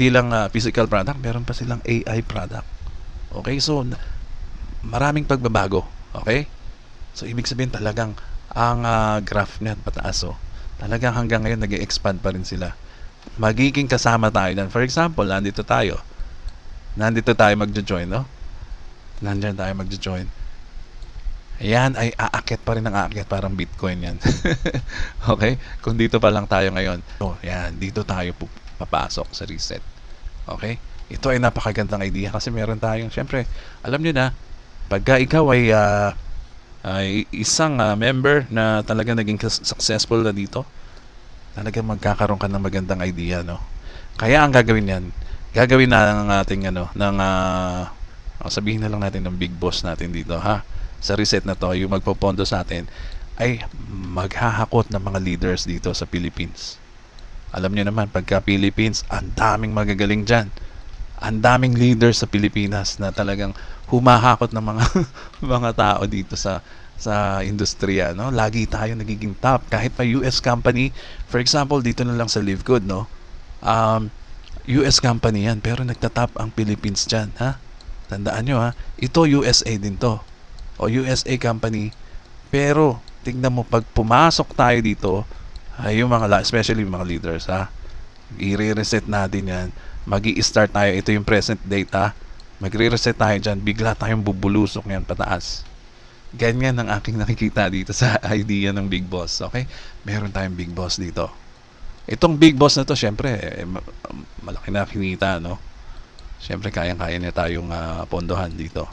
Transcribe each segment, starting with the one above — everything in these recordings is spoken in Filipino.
Di lang physical product, meron pa silang AI product. Okay, so maraming pagbabago. Okay, so ibig sabihin talagang ang graph niyan pataas, oh. Talagang hanggang ngayon nag-expand pa rin sila. Magiging kasama tayo dyan. For example, nandito tayo magjo-join, no? Nandiyan tayo magjo-join. Ayan ay aakyat pa rin ng aakyat, parang Bitcoin yan. Okay, kung dito pa lang tayo ngayon, so yan, dito tayo papasok sa reset. Okay, ito ay napakagandang idea kasi meron tayong, syempre, alam nyo na, pagka ikaw ay isang member na talaga naging successful na dito, talaga magkakaroon ka ng magandang idea, no? Kaya ang gagawin na ng ating sabihin na lang natin ng big boss natin dito, ha, sa reset na to, yung magpopondo sa atin ay maghahakot ng mga leaders dito sa Philippines. Alam niyo naman, pagka Philippines, ang daming magagaling dyan, ang daming leaders sa Pilipinas na talagang humahakot ng mga mga tao dito sa industriya, no? Lagi tayo nagiging top kahit pa US company. For example, dito na lang sa Live Good, no? US company yan, pero nagtatap ang Philippines dyan, ha? Tandaan nyo, ha? Ito USA din to, o USA company, pero tignan mo, pag pumasok tayo dito, ay yung especially yung mga leaders, ha? I-reset natin yan, magi-start tayo, ito yung present data, magre-reset tayo dyan, bigla tayong bubulusok yan pataas. Ganyan ang aking nakikita dito sa idea ng Big Boss. Okay, meron tayong Big Boss dito. Itong Big Boss na to, syempre, malaki na kinita, no? Syempre, kayang-kaya niya tayong pondohan dito.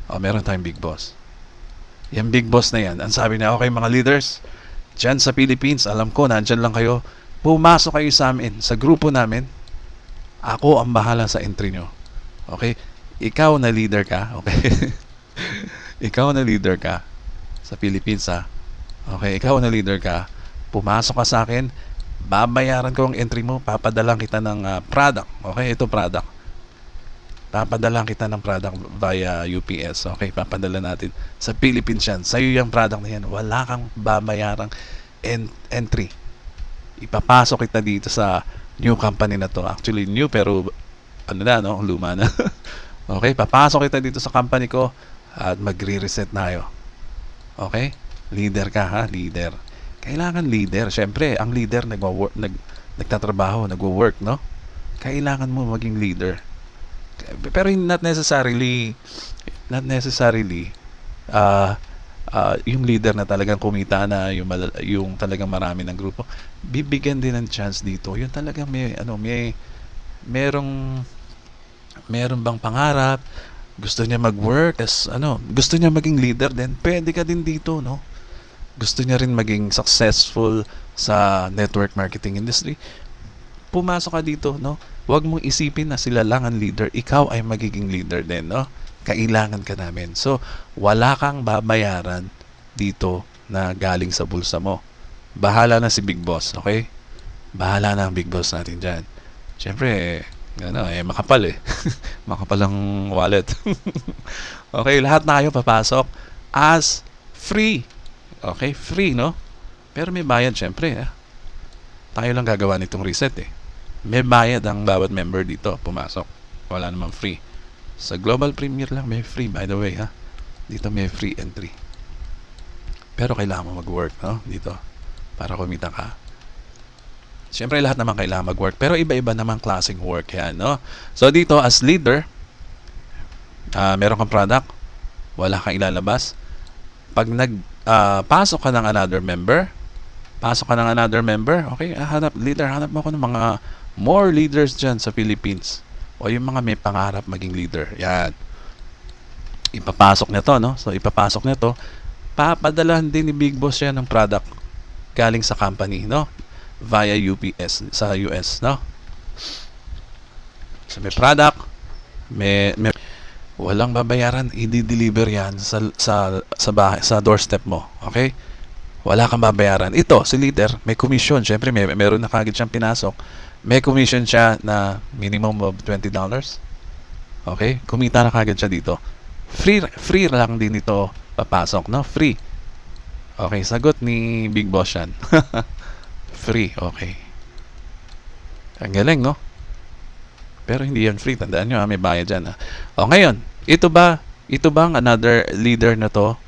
Meron tayong Big Boss. Yung Big Boss na yan, ang sabi niya, okay mga leaders, dyan sa Philippines, alam ko, nandyan lang kayo, pumasok kayo sa amin, sa grupo namin, ako ang bahala sa entry nyo. Okay? Ikaw na leader ka, okay? Ikaw na leader ka sa Philippines, ha? Okay, ikaw na leader ka, pumasok ka sa akin, babayaran ko ang entry mo, papadalang kita ng product. Okay, ito product. Papadalang kita ng product via UPS. Okay, papadala natin sa Philippines yan. Sa'yo yung product na yan, wala kang babayarang entry. Ipapasok kita dito sa new company na to. Actually new, pero ano na, no? Luma na. Okay, papasok kita dito sa company ko at magre-reset tayo. Okay? Leader ka, ha? Leader. Kailangan leader. Siyempre, ang leader nagtatrabaho, nagwo-work, no? Kailangan mo maging leader. Pero not necessarily yung leader na talagang kumita na, yung talagang marami ng grupo. Bibigyan din ng chance dito. Yung talagang meron bang pangarap, gusto niya mag-work, gusto niya maging leader din, pwede ka din dito, no? Gusto niya rin maging successful sa network marketing industry, pumasok ka dito, no? Huwag mong isipin na sila lang ang leader, ikaw ay magiging leader din, no? Kailangan ka namin. So, wala kang babayaran dito na galing sa bulsa mo. Bahala na si Big Boss, okay? Bahala na ang Big Boss natin dyan. Siyempre, makapal makapal ang wallet. Okay, lahat na kayo papasok as free. Okay, free, no? Pero may bayad, syempre. Tayo lang gagawa nitong reset, May bayad ang bawat member dito pumasok. Wala namang free. Sa Global Premier lang may free, by the way, ha? Dito may free entry. Pero kailangan mo mag-work, no? Dito, para kumita ka. Siyempre, lahat naman kailangan mag-work. Pero iba-iba naman klaseng work yan, no? So, dito, as leader, meron kang product, wala kang ilalabas. Pag pasok ka ng another member, okay, hanap mo ko ng mga more leaders dyan sa Philippines. O yung mga may pangarap maging leader. Yan. Ipapasok niya to, no? So, ipapasok niya to. Papadalahan din ni Big Boss yan ng product galing sa company, no? Via UPS sa US, no? So may product, may walang babayaran, i-deliver yan sa bahay, sa doorstep mo, okay? Wala kang babayaran. Ito, si leader, may commission. Syempre, meron na kagad siyang pinasok. May commission siya na minimum of $20. Okay? Kumita na kagad siya dito. Free lang din ito papasok, no? Free. Okay, sagot ni Big Boss yan. Free, okay. Ang galing, no? Pero hindi yan free. Tandaan nyo, may bayad dyan. O ngayon, ito bang another leader na to,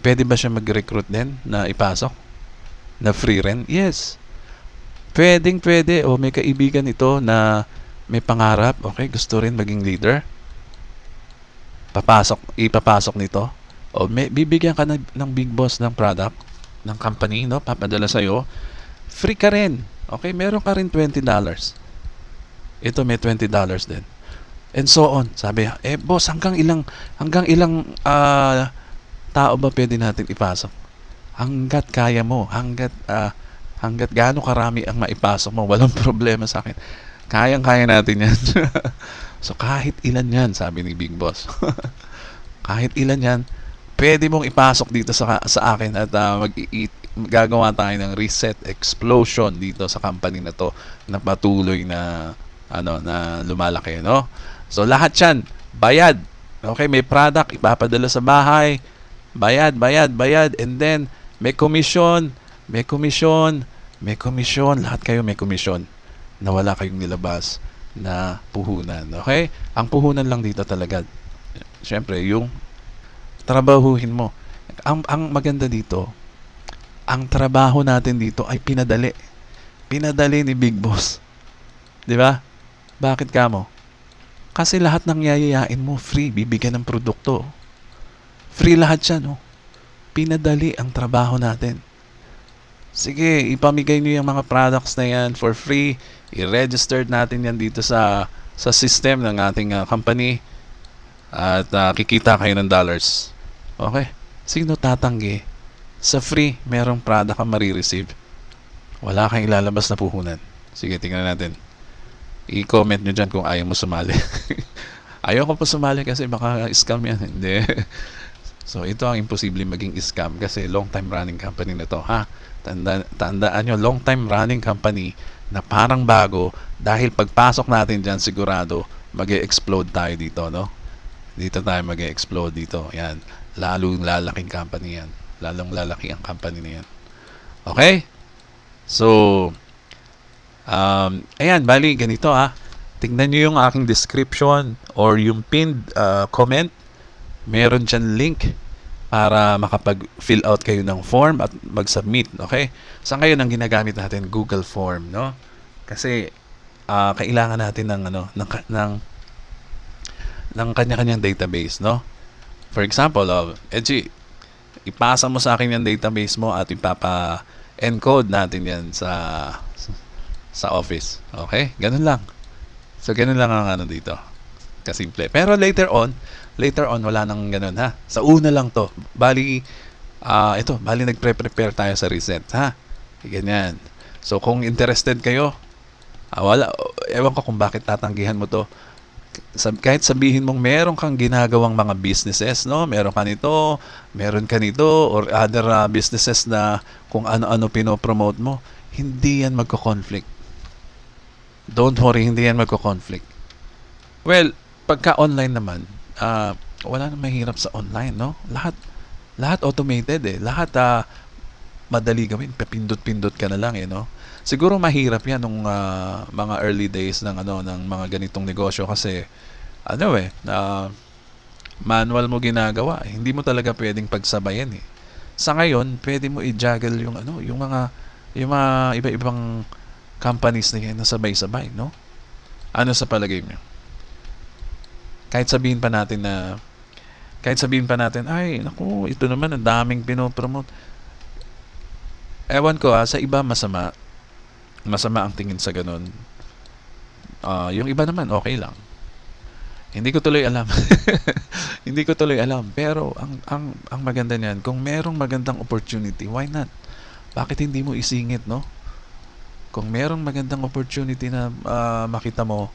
pwede ba siya mag-recruit din na ipasok? Na free rin? Yes. Pwede. O may kaibigan ito na may pangarap, okay, gusto rin maging leader. Ipapasok nito. O bibigyan ka ng big boss ng product, ng company, no? Papadala sa'yo. Free ka rin. Okay, meron ka rin $20. Ito may $20 din. And so on. Sabi, boss, hanggang ilang tao ba pwede natin ipasok? Hanggat kaya mo, hanggat gaano karami ang maipasok mo, walang problema sa akin. Kayang-kaya natin yan. So, kahit ilan yan, sabi ni Big Boss. Kahit ilan yan, pwede mong ipasok dito sa akin at gagawa tayo ng reset explosion dito sa company na to na patuloy na na lumalaki, no? So lahat 'yan, bayad. Okay, may product ipapadala sa bahay. Bayad, and then may commission, lahat kayo may commission na wala kayong nilabas na puhunan. Okay? Ang puhunan lang dito talaga, syempre, yung trabahuhin mo. Ang maganda dito, ang trabaho natin dito ay pinadali. Pinadali ni Big Boss. 'Di ba? Bakit kamo? Kasi lahat ng yayayain mo free, bibigyan ng produkto. Free lahat 'yan, oh. Pinadali ang trabaho natin. Sige, ipamigay niyo yung mga products na 'yan for free. I-register natin 'yan dito sa system ng ating company at kikita kayo ng dollars. Okay? Sino tatanggi? Sa free, merong product ka marireceive. Wala kang ilalabas na puhunan. Sige, tingnan natin. I-comment nyo dyan kung ayaw mo sumali. Ayaw ko pa sumali kasi baka scam yan. Hindi. So, ito ang imposible maging scam kasi long time running company na to, ha? Tandaan nyo, long time running company na parang bago dahil pagpasok natin dyan, sigurado mag-e-explode tayo dito, no? Dito tayo mag-e-explode dito. Yan. Lalong lalaking company yan. Lalong lalaki ang company na yan. Okay? So, ayan, bali, ganito tingnan nyo yung aking description or yung pinned comment. Meron dyan link para makapag-fill out kayo ng form at mag-submit. Okay? Sa ngayon, ang ginagamit natin, Google Form, no? Kasi, kailangan natin ng kanya-kanyang database, no? For example, Edgy, ipasa mo sa akin yung database mo at ipapa-encode natin yan sa office. Okay? Ganun lang. So, ganun lang ang dito. Kasimple. Pero later on, wala nang ganun, ha? Sa una lang to. Bali, bali nagpre-prepare tayo sa reset, ha? Ganyan. So, kung interested kayo, ewan ko kung bakit tatanggihan mo to. Kahit sabihin mong meron kang ginagawang mga businesses, no? Meron ka nito, or other businesses na kung ano-ano pinopromote mo, hindi yan magko-conflict. Don't worry, hindi yan magko-conflict. Well, pagka online naman, wala na mahirap sa online, no? Lahat automated eh. Lahat madali gawin, pindot-pindot ka na lang eh, no? Siguro mahirap 'yan nung mga early days ng ng mga ganitong negosyo kasi manual mo ginagawa. Hindi mo talaga pwedeng pagsabayan eh. Sa ngayon, pwede mo i-juggle yung mga iba-ibang companies na yan na sabay-sabay, no? Ano sa palagay mo? Kahit sabihin pa natin, ay, naku, ito naman, ang daming pinopromote. Ewan ko, sa iba masama ang tingin sa ganun. Yung iba naman, okay lang. Hindi ko tuloy alam. Pero, ang maganda niyan, kung merong magandang opportunity, why not? Bakit hindi mo isingit, no? Kung merong magandang opportunity na makita mo,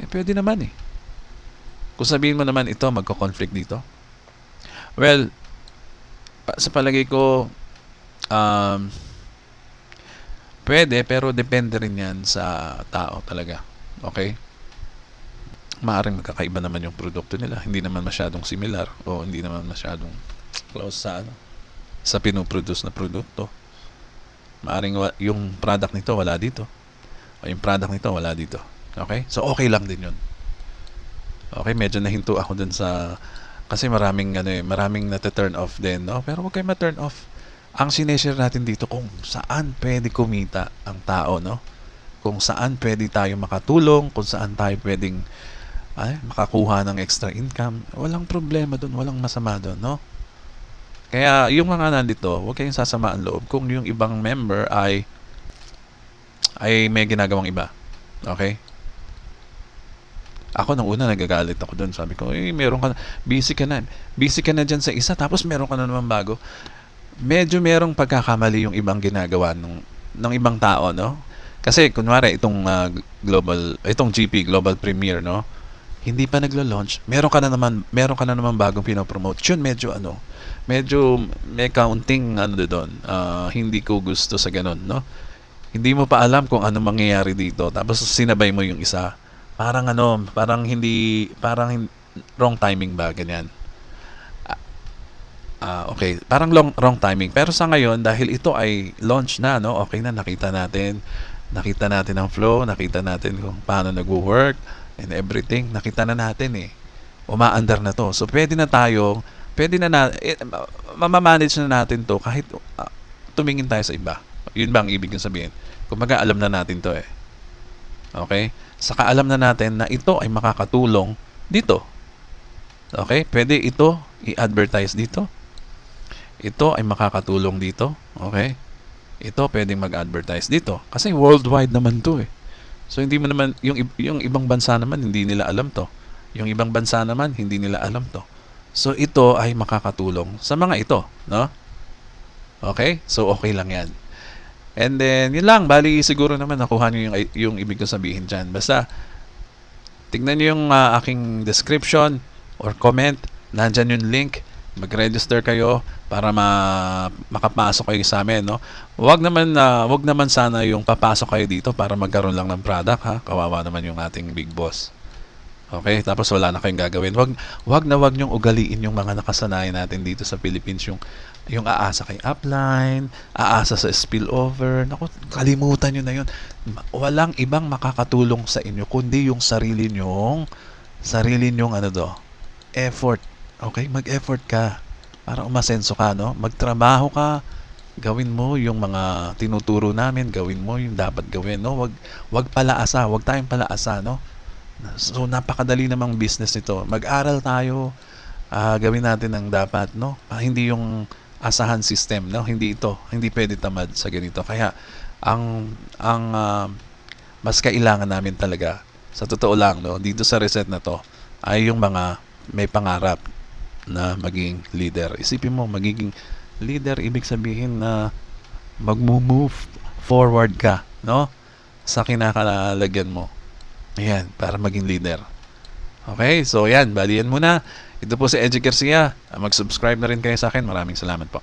pwede naman eh. Kung sabihin mo naman ito, magko-conflict dito. Well, sa palagay ko, pwede, pero depende rin yan sa tao talaga. Okay? Maaaring magkakaiba naman yung produkto nila. Hindi naman masyadong similar o hindi naman masyadong close sa pinoproduce na produkto. Maaaring yung product nito wala dito. O yung product nito wala dito. Okay? So, okay lang din yun. Okay, medyo nahinto ako dun sa, kasi maraming maraming na-turn off din, no? Pero wag kayo ma-turn off. Ang sineshare natin dito kung saan pwede kumita ang tao, no? Kung saan pwede tayo makatulong, kung saan tayo pwedeng makakuha ng extra income. Walang problema dun, walang masama dun, no? Kaya yung mga nandito, huwag kayong sasama ang loob kung yung ibang member ay may ginagawang iba. Okay? Ako nung una nagagalit ako doon. Sabi ko, meron ka na, busy ka na. Busy ka na dyan sa isa, tapos meron ka na naman bago. Medyo merong pagkakamali yung ibang ginagawa ng ibang tao, no? Kasi kunwari itong itong GP Global Premier, no? Hindi pa naglo-launch, meron ka na naman bagong pinopromote. Yun medyo may kaunting doon. Hindi ko gusto sa ganun, no? Hindi mo pa alam kung ano mangyayari dito, tapos sinabay mo yung isa. Parang wrong timing ba, ganyan. Okay, parang wrong timing. Pero sa ngayon, dahil ito ay launch na, no? Okay na, nakita natin ang flow, nakita natin kung paano nagwo-work and everything. Nakita na natin umaandar na to. So pwede na mamamanage na natin to kahit tumingin tayo sa iba. Yun ba ang ibig sabihin? Kumbaga alam na natin to Okay? Saka alam na natin na ito ay makakatulong dito. Okay? Pwede ito i-advertise dito. Ito ay makakatulong dito. Okay? Ito pwedeng mag-advertise dito. Kasi worldwide naman to So hindi mo naman, yung ibang bansa naman hindi nila alam to. Yung ibang bansa naman hindi nila alam to. So ito ay makakatulong sa mga ito, no? Okay? So okay lang 'yan. And then yun lang, bali siguro naman nakuha niyo yung ibig ko sabihin diyan. Basta tingnan niyo yung aking description or comment, nandiyan yung link. Mag-register kayo para makapasok kayo sa amin, no? Wag naman sana yung papasok kayo dito para magkaroon lang ng product, ha? Kawawa naman yung ating big boss. Okay? Tapos wala na kayong gagawin. Wag niyong ugaliin yung mga nakasanayan natin dito sa Philippines, yung aasa kay upline, aasa sa spillover. Naku, kalimutan niyo na yun. Walang ibang makakatulong sa inyo kundi yung sarili nyong effort. Okay? Mag-effort ka para umasenso ka, no? Magtrabaho ka, gawin mo yung mga tinuturo namin, gawin mo yung dapat gawin, no? Wag tayong palaasa, no? So napakadali namang business nito. Mag-aral tayo, gawin natin ang dapat, no? Hindi yung asahan system, no? Hindi pwede tamad sa ganito. Kaya ang mas kailangan namin talaga, sa totoo lang, no, dito sa reset na to ay yung mga may pangarap na maging leader. Isipin mo, magiging leader, ibig sabihin na mag-move forward ka, no? Sa kinakalagyan mo. Ayan, para maging leader. Okay, so yan, balian muna. Ito po si Edgy Garcia. Mag-subscribe na rin kayo sa akin. Maraming salamat po.